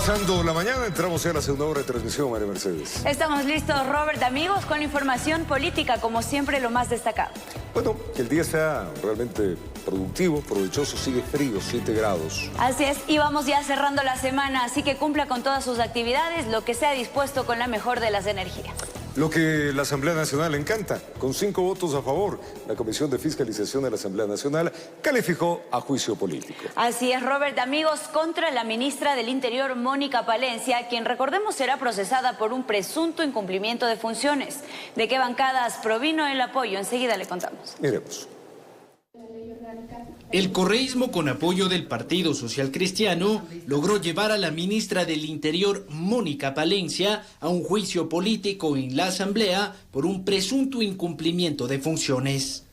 Pasando la mañana, entramos ya a la segunda hora de transmisión, María Mercedes. Estamos listos, Robert, amigos, con la información política, como siempre, lo más destacado. Bueno, que el día sea realmente productivo, provechoso, sigue frío, 7 grados. Así es, y vamos ya cerrando la semana, así que cumpla con todas sus actividades, lo que sea dispuesto con la mejor de las energías. Lo que la Asamblea Nacional le encanta, con 5 votos a favor, la Comisión de Fiscalización de la Asamblea Nacional calificó a juicio político. Así es, Robert, amigos, contra la ministra del Interior, Mónica Palencia, quien recordemos será procesada por un presunto incumplimiento de funciones. ¿De qué bancadas provino el apoyo? Enseguida le contamos. Miremos. El correísmo, con apoyo del Partido Social Cristiano, logró llevar a la ministra del Interior, Mónica Palencia, a un juicio político en la Asamblea por un presunto incumplimiento de funciones.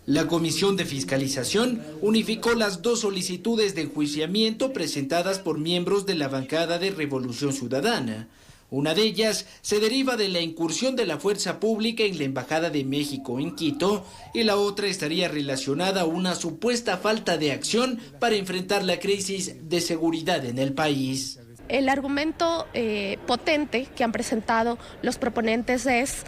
La Comisión de Fiscalización unificó las 2 solicitudes de enjuiciamiento presentadas por miembros de la bancada de Revolución Ciudadana. Una de ellas se deriva de la incursión de la fuerza pública en la Embajada de México en Quito y la otra estaría relacionada a una supuesta falta de acción para enfrentar la crisis de seguridad en el país. El argumento potente que han presentado los proponentes es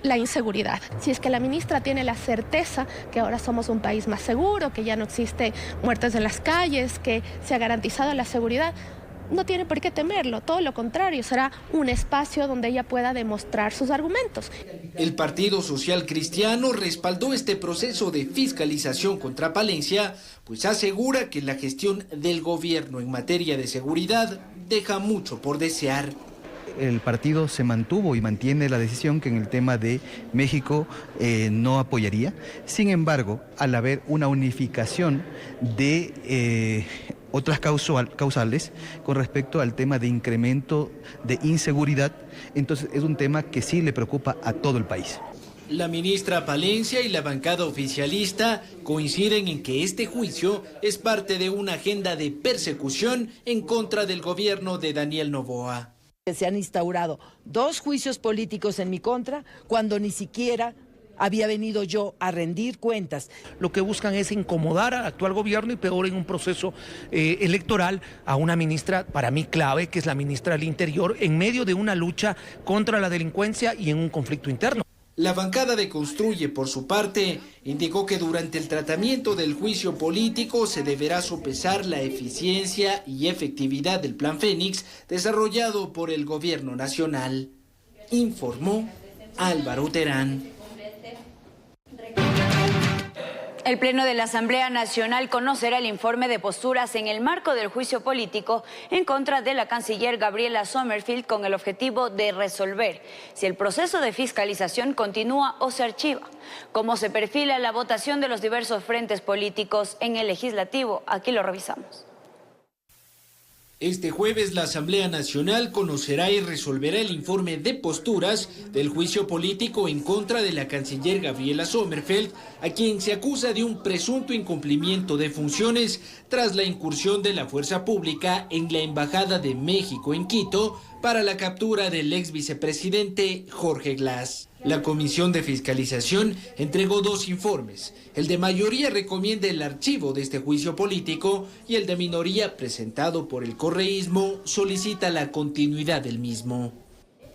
la inseguridad. Si es que la ministra tiene la certeza que ahora somos un país más seguro, que ya no existe muertes en las calles, que se ha garantizado la seguridad, no tiene por qué temerlo, todo lo contrario, será un espacio donde ella pueda demostrar sus argumentos. El Partido Social Cristiano respaldó este proceso de fiscalización contra Palencia, pues asegura que la gestión del gobierno en materia de seguridad deja mucho por desear. El partido se mantuvo y mantiene la decisión que en el tema de México no apoyaría. Sin embargo, al haber una unificación de otras causales con respecto al tema de incremento de inseguridad, entonces es un tema que sí le preocupa a todo el país. La ministra Palencia y la bancada oficialista coinciden en que este juicio es parte de una agenda de persecución en contra del gobierno de Daniel Noboa. Se han instaurado 2 juicios políticos en mi contra cuando ni siquiera había venido yo a rendir cuentas. Lo que buscan es incomodar al actual gobierno y peor en un proceso electoral a una ministra, para mí clave, que es la ministra del Interior, en medio de una lucha contra la delincuencia y en un conflicto interno. La bancada de Construye, por su parte, indicó que durante el tratamiento del juicio político se deberá sopesar la eficiencia y efectividad del Plan Fénix desarrollado por el gobierno nacional. Informó Álvaro Terán. El Pleno de la Asamblea Nacional conocerá el informe de posturas en el marco del juicio político en contra de la canciller Gabriela Sommerfield con el objetivo de resolver si el proceso de fiscalización continúa o se archiva. Cómo se perfila la votación de los diversos frentes políticos en el legislativo, aquí lo revisamos. Este jueves la Asamblea Nacional conocerá y resolverá el informe de posturas del juicio político en contra de la canciller Gabriela Sommerfield, a quien se acusa de un presunto incumplimiento de funciones tras la incursión de la fuerza pública en la Embajada de México en Quito para la captura del ex vicepresidente Jorge Glass. La Comisión de Fiscalización entregó 2 informes. El de mayoría recomienda el archivo de este juicio político y el de minoría, presentado por el correísmo, solicita la continuidad del mismo.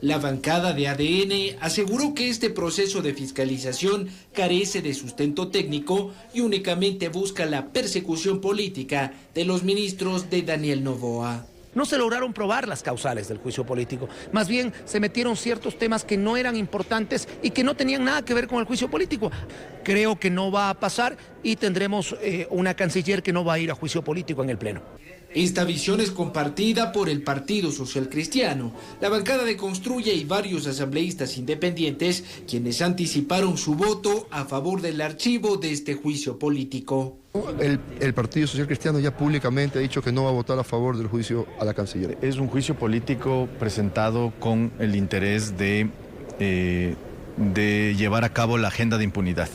La bancada de ADN aseguró que este proceso de fiscalización carece de sustento técnico y únicamente busca la persecución política de los ministros de Daniel Noboa. No se lograron probar las causales del juicio político, más bien se metieron ciertos temas que no eran importantes y que no tenían nada que ver con el juicio político. Creo que no va a pasar y tendremos una canciller que no va a ir a juicio político en el Pleno. Esta visión es compartida por el Partido Social Cristiano, la bancada de Construye y varios asambleístas independientes, quienes anticiparon su voto a favor del archivo de este juicio político. El Partido Social Cristiano ya públicamente ha dicho que no va a votar a favor del juicio a la canciller. Es un juicio político presentado con el interés de llevar a cabo la agenda de impunidad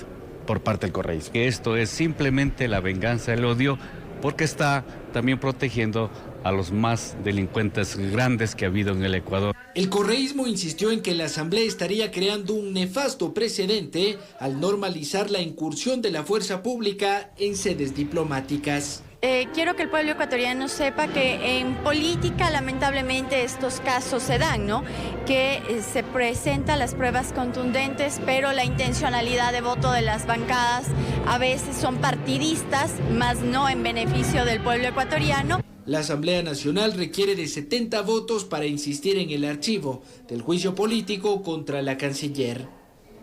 por parte del correísmo. Esto es simplemente la venganza del odio, porque está también protegiendo a los más delincuentes grandes que ha habido en el Ecuador. El correísmo insistió en que la Asamblea estaría creando un nefasto precedente al normalizar la incursión de la fuerza pública en sedes diplomáticas. Quiero que el pueblo ecuatoriano sepa que en política lamentablemente estos casos se dan, ¿no? Que se presentan las pruebas contundentes, pero la intencionalidad de voto de las bancadas a veces son partidistas, más no en beneficio del pueblo ecuatoriano. La Asamblea Nacional requiere de 70 votos para insistir en el archivo del juicio político contra la canciller,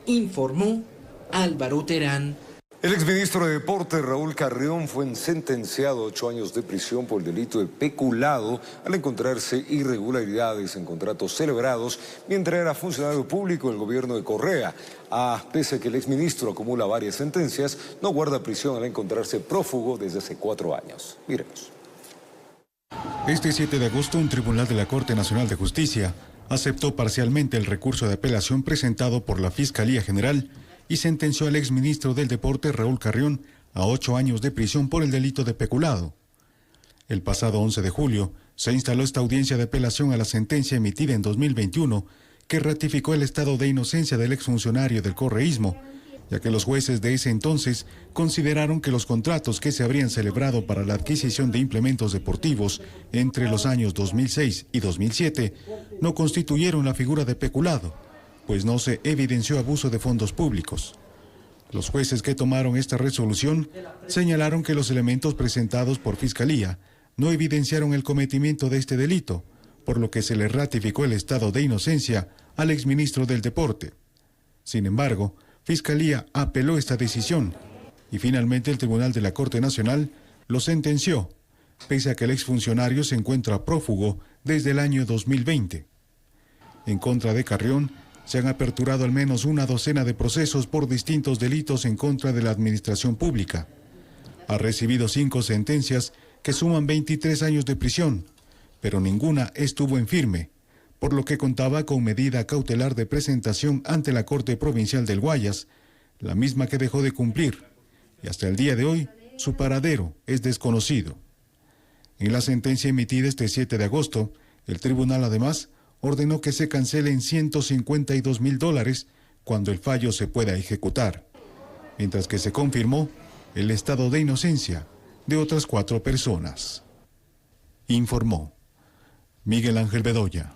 informó Álvaro Terán. El exministro de Deportes, Raúl Carrión, fue sentenciado a 8 años de prisión por el delito de peculado al encontrarse irregularidades en contratos celebrados mientras era funcionario público del gobierno de Correa. Pese a que el exministro acumula varias sentencias, no guarda prisión al encontrarse prófugo desde hace 4 años. Miremos. Este 7 de agosto, un tribunal de la Corte Nacional de Justicia aceptó parcialmente el recurso de apelación presentado por la Fiscalía General y sentenció al exministro del Deporte, Raúl Carrión, a 8 años de prisión por el delito de peculado. El pasado 11 de julio se instaló esta audiencia de apelación a la sentencia emitida en 2021 que ratificó el estado de inocencia del exfuncionario del correísmo, ya que los jueces de ese entonces consideraron que los contratos que se habrían celebrado para la adquisición de implementos deportivos entre los años 2006 y 2007 no constituyeron la figura de peculado, pues no se evidenció abuso de fondos públicos. Los jueces que tomaron esta resolución señalaron que los elementos presentados por Fiscalía no evidenciaron el cometimiento de este delito, por lo que se le ratificó el estado de inocencia al exministro del Deporte. Sin embargo, Fiscalía apeló esta decisión y finalmente el Tribunal de la Corte Nacional lo sentenció, pese a que el exfuncionario se encuentra prófugo desde el año 2020. En contra de Carrión, se han aperturado al menos una docena de procesos por distintos delitos en contra de la administración pública. Ha recibido 5 sentencias que suman 23 años de prisión, pero ninguna estuvo en firme, por lo que contaba con medida cautelar de presentación ante la Corte Provincial del Guayas, la misma que dejó de cumplir, y hasta el día de hoy su paradero es desconocido. En la sentencia emitida este 7 de agosto, el tribunal además ordenó que se cancelen $152,000 cuando el fallo se pueda ejecutar, mientras que se confirmó el estado de inocencia de otras 4 personas. Informó Miguel Ángel Bedoya.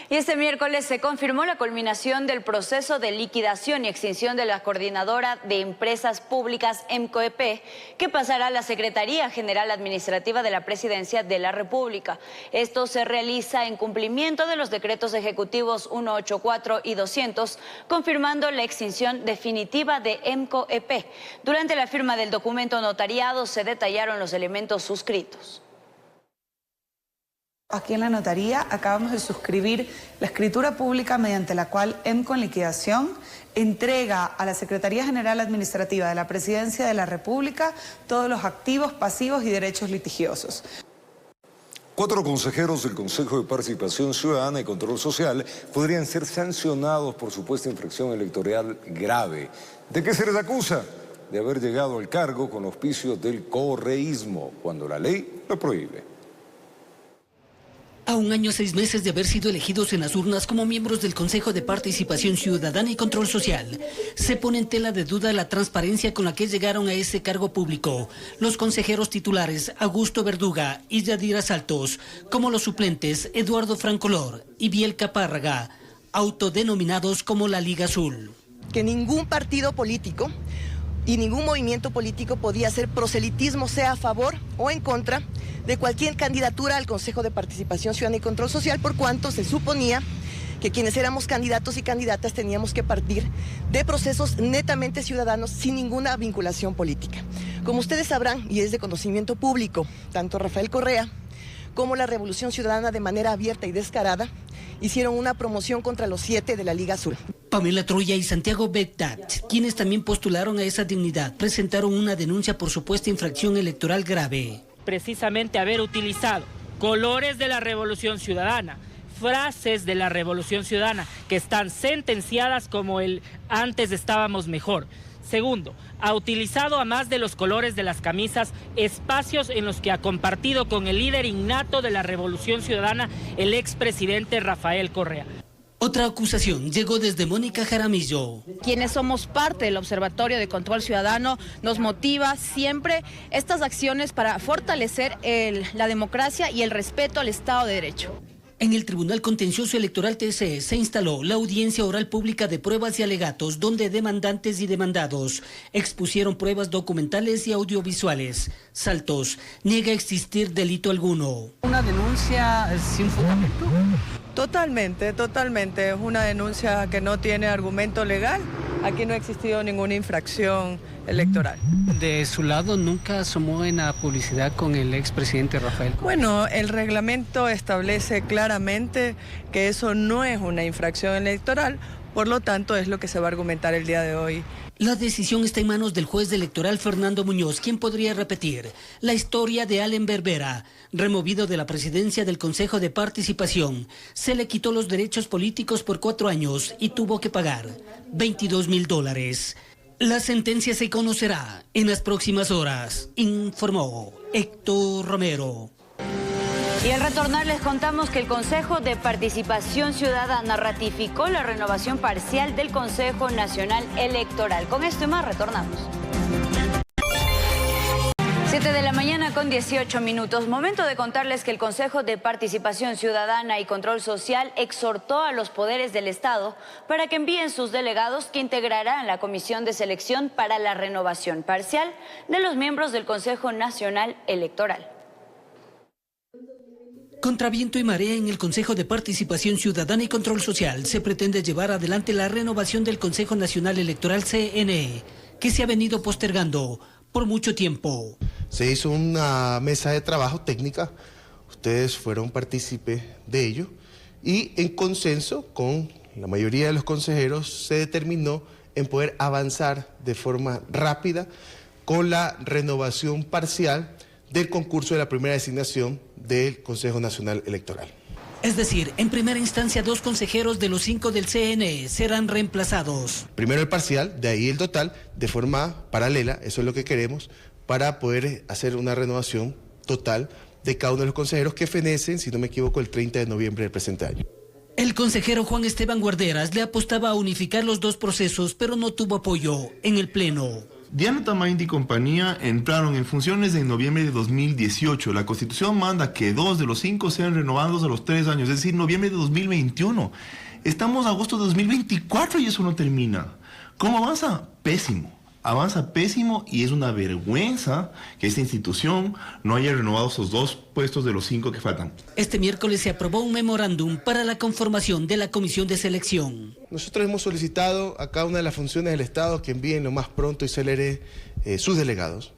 Y este miércoles se confirmó la culminación del proceso de liquidación y extinción de la Coordinadora de Empresas Públicas EMCOEP, que pasará a la Secretaría General Administrativa de la Presidencia de la República. Esto se realiza en cumplimiento de los decretos ejecutivos 184 y 200, confirmando la extinción definitiva de EMCOEP. Durante la firma del documento notariado se detallaron los elementos suscritos. Aquí en la notaría acabamos de suscribir la escritura pública mediante la cual EMCO en liquidación entrega a la Secretaría General Administrativa de la Presidencia de la República todos los activos, pasivos y derechos litigiosos. 4 consejeros del Consejo de Participación Ciudadana y Control Social podrían ser sancionados por supuesta infracción electoral grave. ¿De qué se les acusa? De haber llegado al cargo con auspicios del correísmo, cuando la ley lo prohíbe. A 1 año 6 meses de haber sido elegidos en las urnas como miembros del Consejo de Participación Ciudadana y Control Social, se pone en tela de duda la transparencia con la que llegaron a ese cargo público los consejeros titulares Augusto Verduga y Yadira Saltos, como los suplentes Eduardo Francolor y Biel Capárraga, autodenominados como la Liga Azul. Que ningún partido político y ningún movimiento político podía hacer proselitismo, sea a favor o en contra de cualquier candidatura al Consejo de Participación Ciudadana y Control Social, por cuanto se suponía que quienes éramos candidatos y candidatas teníamos que partir de procesos netamente ciudadanos sin ninguna vinculación política. Como ustedes sabrán, y es de conocimiento público, tanto Rafael Correa como la Revolución Ciudadana, de manera abierta y descarada, hicieron una promoción contra los 7 de la Liga Azul. Pamela Troya y Santiago Begdat, quienes también postularon a esa dignidad, presentaron una denuncia por supuesta infracción electoral grave. Precisamente haber utilizado colores de la Revolución Ciudadana, frases de la Revolución Ciudadana que están sentenciadas como el antes estábamos mejor. Segundo, ha utilizado, a más de los colores de las camisas, espacios en los que ha compartido con el líder innato de la Revolución Ciudadana, el expresidente Rafael Correa. Otra acusación llegó desde Mónica Jaramillo. Quienes somos parte del Observatorio de Control Ciudadano nos motiva siempre estas acciones para fortalecer la democracia y el respeto al Estado de Derecho. En el Tribunal Contencioso Electoral TC se instaló la audiencia oral pública de pruebas y alegatos, donde demandantes y demandados expusieron pruebas documentales y audiovisuales. Saltos niega existir delito alguno. ¿Una denuncia sin fundamento? Totalmente. Es una denuncia que no tiene argumento legal. Aquí no ha existido ninguna infracción electoral. De su lado, ¿nunca asomó en la publicidad con el expresidente Rafael Correa? Bueno, el reglamento establece claramente que eso no es una infracción electoral, por lo tanto es lo que se va a argumentar el día de hoy. La decisión está en manos del juez electoral Fernando Muñoz, quien podría repetir la historia de Allen Berbera. Removido de la presidencia del Consejo de Participación, se le quitó los derechos políticos por 4 años y tuvo que pagar $22,000. La sentencia se conocerá en las próximas horas, informó Héctor Romero. Y al retornar les contamos que el Consejo de Participación Ciudadana ratificó la renovación parcial del Consejo Nacional Electoral. Con esto y más retornamos. 7 de la mañana con 18 minutos. Momento de contarles que el Consejo de Participación Ciudadana y Control Social exhortó a los poderes del Estado para que envíen sus delegados que integrarán la comisión de selección para la renovación parcial de los miembros del Consejo Nacional Electoral. Contra viento y marea en el Consejo de Participación Ciudadana y Control Social se pretende llevar adelante la renovación del Consejo Nacional Electoral CNE, que se ha venido postergando por mucho tiempo. Se hizo una mesa de trabajo técnica, ustedes fueron partícipes de ello y en consenso con la mayoría de los consejeros se determinó en poder avanzar de forma rápida con la renovación parcial del concurso de la primera designación del Consejo Nacional Electoral. Es decir, en primera instancia 2 consejeros de los 5 del CNE serán reemplazados. Primero el parcial, de ahí el total, de forma paralela, eso es lo que queremos, para poder hacer una renovación total de cada uno de los consejeros que fenecen, si no me equivoco, el 30 de noviembre del presente año. El consejero Juan Esteban Guarderas le apostaba a unificar los 2 procesos, pero no tuvo apoyo en el Pleno. Diana Tamaindi y compañía entraron en funciones en noviembre de 2018. La Constitución manda que 2 de los 5 sean renovados a los 3 años, es decir, noviembre de 2021. Estamos a agosto de 2024 y eso no termina. ¿Cómo avanza? Pésimo. Avanza pésimo y es una vergüenza que esta institución no haya renovado esos 2 puestos de los 5 que faltan. Este miércoles se aprobó un memorándum para la conformación de la comisión de selección. Nosotros hemos solicitado a cada una de las funciones del Estado que envíen lo más pronto y célere sus delegados.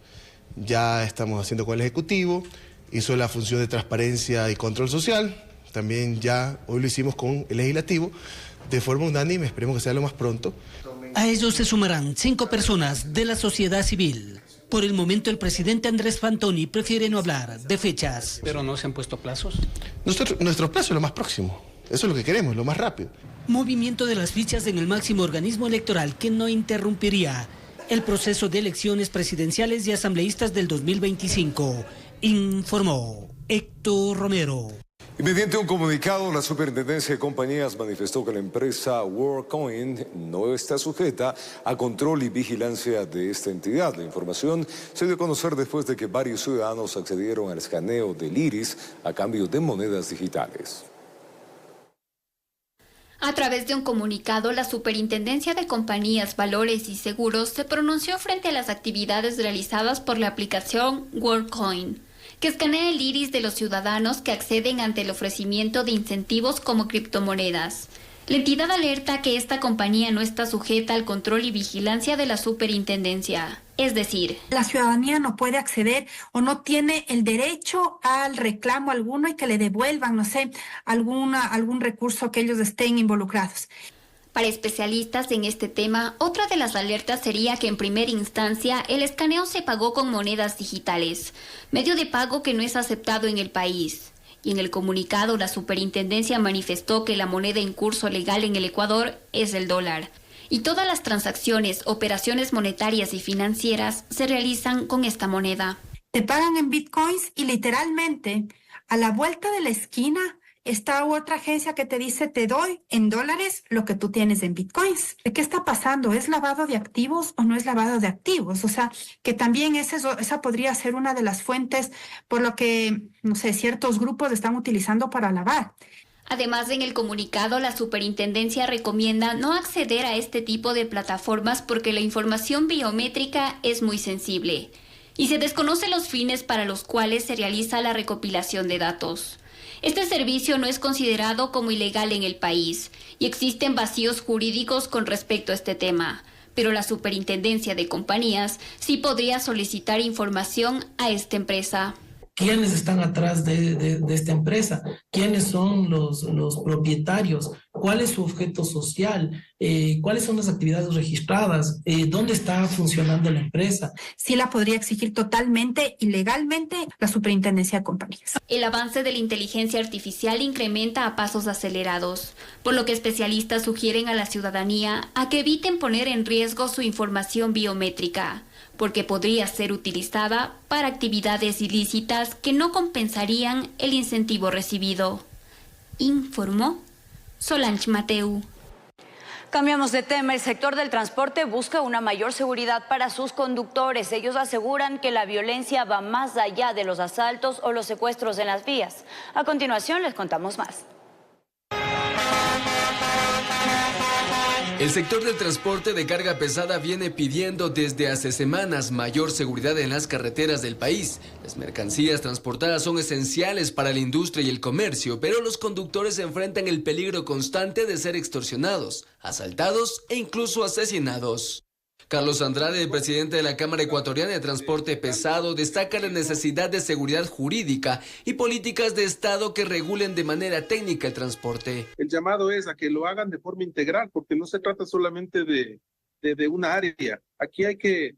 Ya estamos haciendo con el Ejecutivo, hizo la función de transparencia y control social, también ya hoy lo hicimos con el Legislativo, de forma unánime, esperemos que sea lo más pronto. A ellos se sumarán 5 personas de la sociedad civil. Por el momento el presidente Andrés Fantoni prefiere no hablar de fechas. ¿Pero no se han puesto plazos? Nuestro plazo es lo más próximo, eso es lo que queremos, lo más rápido. Movimiento de las fichas en el máximo organismo electoral que no interrumpiría el proceso de elecciones presidenciales y asambleístas del 2025, informó Héctor Romero. Y mediante un comunicado, la Superintendencia de Compañías manifestó que la empresa WorldCoin no está sujeta a control y vigilancia de esta entidad. La información se dio a conocer después de que varios ciudadanos accedieron al escaneo del iris a cambio de monedas digitales. A través de un comunicado, la Superintendencia de Compañías, Valores y Seguros se pronunció frente a las actividades realizadas por la aplicación WorldCoin, que escanea el iris de los ciudadanos que acceden ante el ofrecimiento de incentivos como criptomonedas. La entidad alerta que esta compañía no está sujeta al control y vigilancia de la superintendencia. Es decir, la ciudadanía no puede acceder o no tiene el derecho al reclamo alguno y que le devuelvan, no sé, algún recurso que ellos estén involucrados. Para especialistas en este tema, otra de las alertas sería que en primera instancia el escaneo se pagó con monedas digitales, medio de pago que no es aceptado en el país. Y en el comunicado, la superintendencia manifestó que la moneda en curso legal en el Ecuador es el dólar. Y todas las transacciones, operaciones monetarias y financieras se realizan con esta moneda. Te pagan en bitcoins y literalmente a la vuelta de la esquina está otra agencia que te dice te doy en dólares lo que tú tienes en bitcoins. ¿Qué está pasando? ¿Es lavado de activos o no es lavado de activos? O sea, que también esa podría ser una de las fuentes por lo que, no sé, ciertos grupos están utilizando para lavar. Además, en el comunicado, la superintendencia recomienda no acceder a este tipo de plataformas porque la información biométrica es muy sensible y se desconocen los fines para los cuales se realiza la recopilación de datos. Este servicio no es considerado como ilegal en el país y existen vacíos jurídicos con respecto a este tema, pero la Superintendencia de Compañías sí podría solicitar información a esta empresa. ¿Quiénes están atrás de esta empresa? ¿Quiénes son los propietarios? ¿Cuál es su objeto social? ¿Cuáles son las actividades registradas? ¿Dónde está funcionando la empresa? Sí la podría exigir totalmente y legalmente la Superintendencia de Compañías. El avance de la inteligencia artificial incrementa a pasos acelerados, por lo que especialistas sugieren a la ciudadanía a que eviten poner en riesgo su información biométrica, porque podría ser utilizada para actividades ilícitas que no compensarían el incentivo recibido. Informó Solange Mateu. Cambiamos de tema. El sector del transporte busca una mayor seguridad para sus conductores. Ellos aseguran que la violencia va más allá de los asaltos o los secuestros en las vías. A continuación les contamos más. El sector del transporte de carga pesada viene pidiendo desde hace semanas mayor seguridad en las carreteras del país. Las mercancías transportadas son esenciales para la industria y el comercio, pero los conductores enfrentan el peligro constante de ser extorsionados, asaltados e incluso asesinados. Carlos Andrade, presidente de la Cámara Ecuatoriana de Transporte Pesado, destaca la necesidad de seguridad jurídica y políticas de Estado que regulen de manera técnica el transporte. El llamado es a que lo hagan de forma integral, porque no se trata solamente de una área. Aquí hay que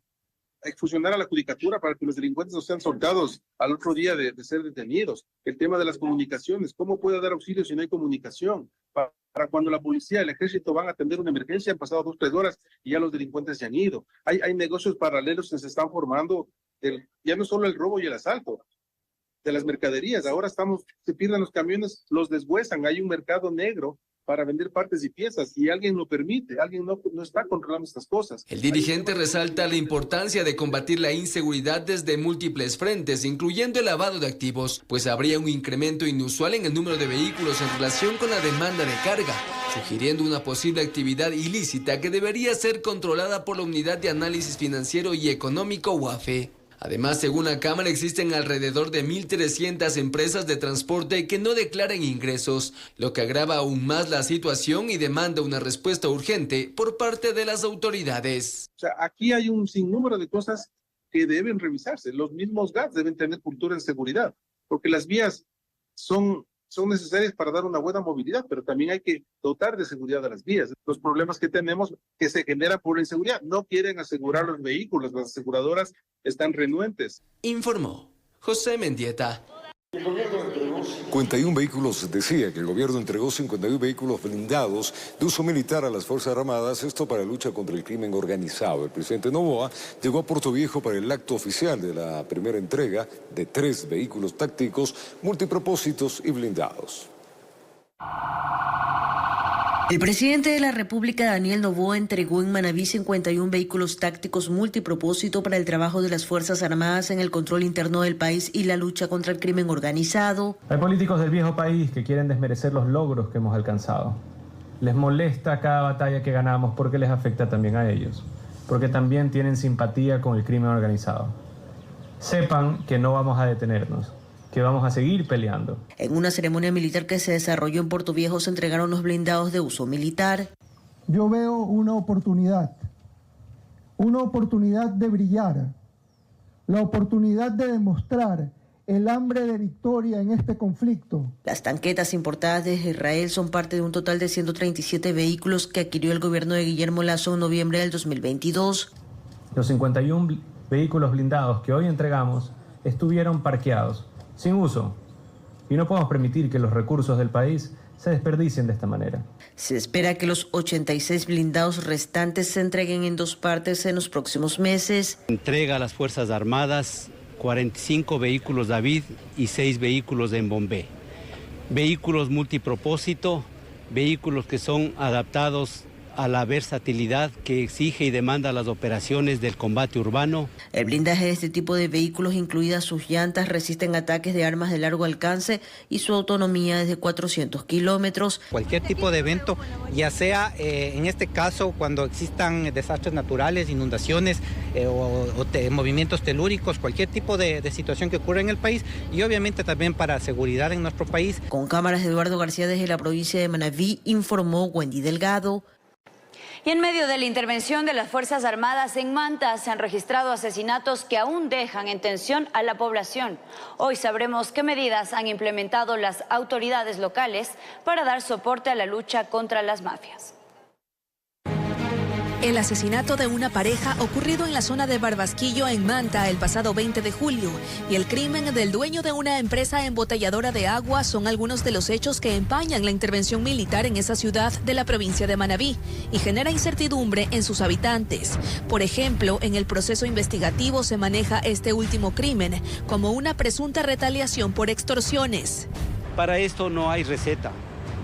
fusionar a la judicatura para que los delincuentes no sean soltados al otro día de ser detenidos. El tema de las comunicaciones, ¿cómo puede dar auxilio si no hay comunicación? Para cuando la policía, el ejército van a atender una emergencia, han pasado 2 o 3 horas y ya los delincuentes se han ido. Hay negocios paralelos que se están formando, ya no solo el robo y el asalto de las mercaderías, ahora se pierden los camiones, los deshuesan, hay un mercado negro para vender partes y piezas, y alguien lo permite, alguien no está controlando estas cosas. El dirigente resalta la importancia de combatir la inseguridad desde múltiples frentes, incluyendo el lavado de activos, pues habría un incremento inusual en el número de vehículos en relación con la demanda de carga, sugiriendo una posible actividad ilícita que debería ser controlada por la Unidad de Análisis Financiero y Económico UAFE. Además, según la Cámara, existen alrededor de 1.300 empresas de transporte que no declaran ingresos, lo que agrava aún más la situación y demanda una respuesta urgente por parte de las autoridades. O sea, aquí hay un sinnúmero de cosas que deben revisarse. Los mismos GATS deben tener cultura en seguridad, porque las vías son necesarias para dar una buena movilidad, pero también hay que dotar de seguridad a las vías. Los problemas que tenemos que se generan por la inseguridad. No quieren asegurar los vehículos, las aseguradoras están renuentes. Informó José Mendieta. 51 vehículos, decía que el gobierno entregó 51 vehículos blindados de uso militar a las Fuerzas Armadas, esto para la lucha contra el crimen organizado. El presidente Noboa llegó a Puerto Viejo para el acto oficial de la primera entrega de 3 vehículos tácticos, multipropósitos y blindados. El presidente de la República, Daniel Noboa, entregó en Manabí 51 vehículos tácticos multipropósito para el trabajo de las Fuerzas Armadas en el control interno del país y la lucha contra el crimen organizado. Hay políticos del viejo país que quieren desmerecer los logros que hemos alcanzado. Les molesta cada batalla que ganamos porque les afecta también a ellos, porque también tienen simpatía con el crimen organizado. Sepan que no vamos a detenernos, que vamos a seguir peleando. En una ceremonia militar que se desarrolló en Puerto Viejo se entregaron los blindados de uso militar. Yo veo una oportunidad de brillar, la oportunidad de demostrar el hambre de victoria en este conflicto. Las tanquetas importadas desde Israel son parte de un total de 137 vehículos que adquirió el gobierno de Guillermo Lasso en noviembre del 2022. Los 51 vehículos blindados que hoy entregamos estuvieron parqueados, sin uso, y no podemos permitir que los recursos del país se desperdicien de esta manera. Se espera que los 86 blindados restantes se entreguen en 2 partes en los próximos meses. Entrega a las Fuerzas Armadas 45 vehículos David y 6 vehículos de Embombé. vehículos multipropósito, vehículos que son adaptados a la versatilidad que exige y demanda las operaciones del combate urbano. El blindaje de este tipo de vehículos, incluidas sus llantas, resisten ataques de armas de largo alcance y su autonomía es de 400 kilómetros. Cualquier tipo de evento, ya sea en este caso cuando existan desastres naturales, inundaciones o movimientos telúricos, cualquier tipo de situación que ocurra en el país y obviamente también para seguridad en nuestro país. Con cámaras de Eduardo García desde la provincia de Manabí, informó Wendy Delgado. Y en medio de la intervención de las Fuerzas Armadas en Manta se han registrado asesinatos que aún dejan en tensión a la población. Hoy sabremos qué medidas han implementado las autoridades locales para dar soporte a la lucha contra las mafias. El asesinato de una pareja ocurrido en la zona de Barbasquillo, en Manta, el pasado 20 de julio, y el crimen del dueño de una empresa embotelladora de agua son algunos de los hechos que empañan la intervención militar en esa ciudad de la provincia de Manabí y genera incertidumbre en sus habitantes. Por ejemplo, en el proceso investigativo se maneja este último crimen como una presunta retaliación por extorsiones. Para esto no hay receta.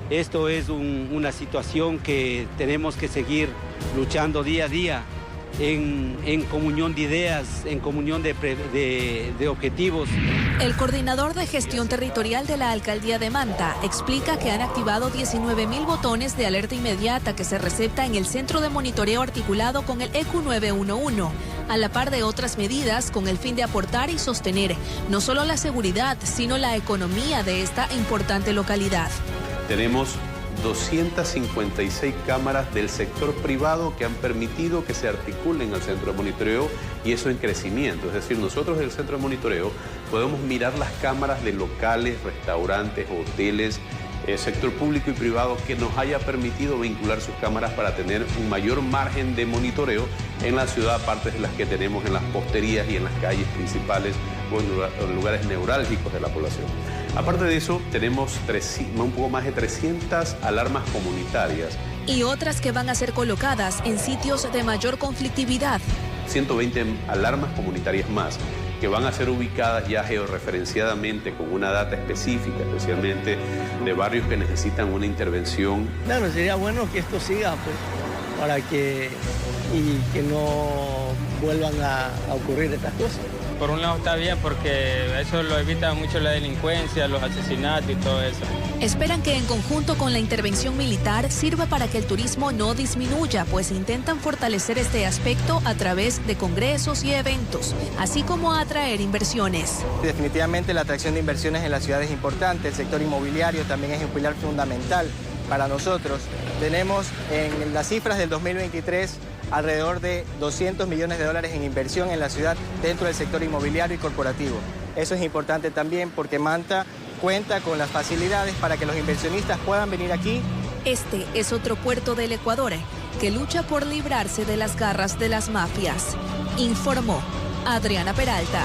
Esto es una situación que tenemos que seguir luchando día a día en comunión de ideas, en comunión de objetivos. El coordinador de gestión territorial de la alcaldía de Manta explica que han activado 19.000 botones de alerta inmediata que se recepta en el centro de monitoreo articulado con el EQ 911, a la par de otras medidas con el fin de aportar y sostener no solo la seguridad, sino la economía de esta importante localidad. Tenemos 256 cámaras del sector privado que han permitido que se articulen al centro de monitoreo y eso en crecimiento. Es decir, nosotros del centro de monitoreo podemos mirar las cámaras de locales, restaurantes, hoteles, sector público y privado que nos haya permitido vincular sus cámaras para tener un mayor margen de monitoreo en la ciudad, aparte de las que tenemos en las posterías y en las calles principales o en lugares neurálgicos de la población. Aparte de eso, tenemos un poco más de 300 alarmas comunitarias. Y otras que van a ser colocadas en sitios de mayor conflictividad. 120 alarmas comunitarias más, que van a ser ubicadas ya georreferenciadamente con una data específica, especialmente de barrios que necesitan una intervención. Claro, sería bueno que esto siga, pues, para que no vuelvan a ocurrir estas cosas. Por un lado está bien porque eso lo evita mucho la delincuencia, los asesinatos y todo eso. Esperan que en conjunto con la intervención militar sirva para que el turismo no disminuya, pues intentan fortalecer este aspecto a través de congresos y eventos, así como atraer inversiones. Definitivamente la atracción de inversiones en la ciudad es importante, el sector inmobiliario también es un pilar fundamental para nosotros. Tenemos en las cifras del 2023 alrededor de 200 millones de dólares en inversión en la ciudad dentro del sector inmobiliario y corporativo. Eso es importante también porque Manta cuenta con las facilidades para que los inversionistas puedan venir aquí. Este es otro puerto del Ecuador que lucha por librarse de las garras de las mafias. Informó Adriana Peralta.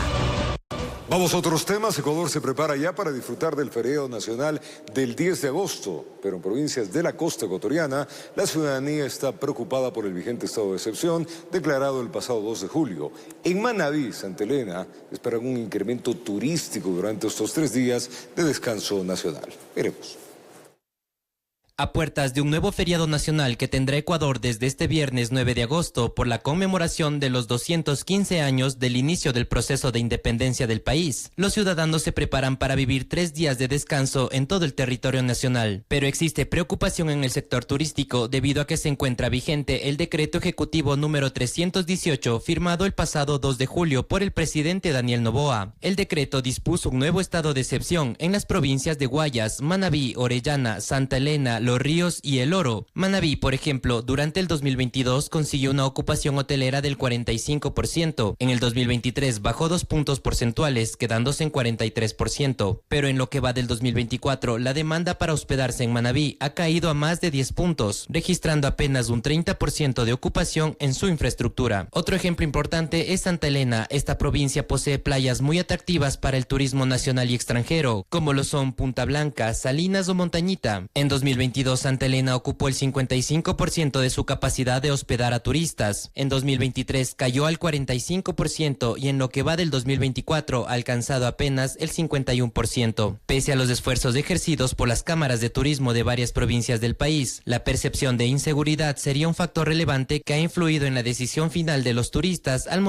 Vamos a otros temas. Ecuador se prepara ya para disfrutar del feriado nacional del 10 de agosto, pero en provincias de la costa ecuatoriana, la ciudadanía está preocupada por el vigente estado de excepción declarado el pasado 2 de julio. En Manabí, Santa Elena, esperan un incremento turístico durante estos 3 días de descanso nacional. Veremos. A puertas de un nuevo feriado nacional que tendrá Ecuador desde este viernes 9 de agosto por la conmemoración de los 215 años del inicio del proceso de independencia del país, los ciudadanos se preparan para vivir 3 días de descanso en todo el territorio nacional. Pero existe preocupación en el sector turístico debido a que se encuentra vigente el decreto ejecutivo número 318 firmado el pasado 2 de julio por el presidente Daniel Noboa. El decreto dispuso un nuevo estado de excepción en las provincias de Guayas, Manabí, Orellana, Santa Elena, Los Ríos y El Oro. Manabí, por ejemplo, durante el 2022 consiguió una ocupación hotelera del 45%. En el 2023 bajó 2 puntos porcentuales, quedándose en 43%. Pero en lo que va del 2024, la demanda para hospedarse en Manabí ha caído a más de 10 puntos, registrando apenas un 30% de ocupación en su infraestructura. Otro ejemplo importante es Santa Elena. Esta provincia posee playas muy atractivas para el turismo nacional y extranjero, como lo son Punta Blanca, Salinas o Montañita. En 2023 2022 Santa Elena ocupó el 55% de su capacidad de hospedar a turistas. En 2023 cayó al 45% y en lo que va del 2024 ha alcanzado apenas el 51%. Pese a los esfuerzos ejercidos por las cámaras de turismo de varias provincias del país, la percepción de inseguridad sería un factor relevante que ha influido en la decisión final de los turistas al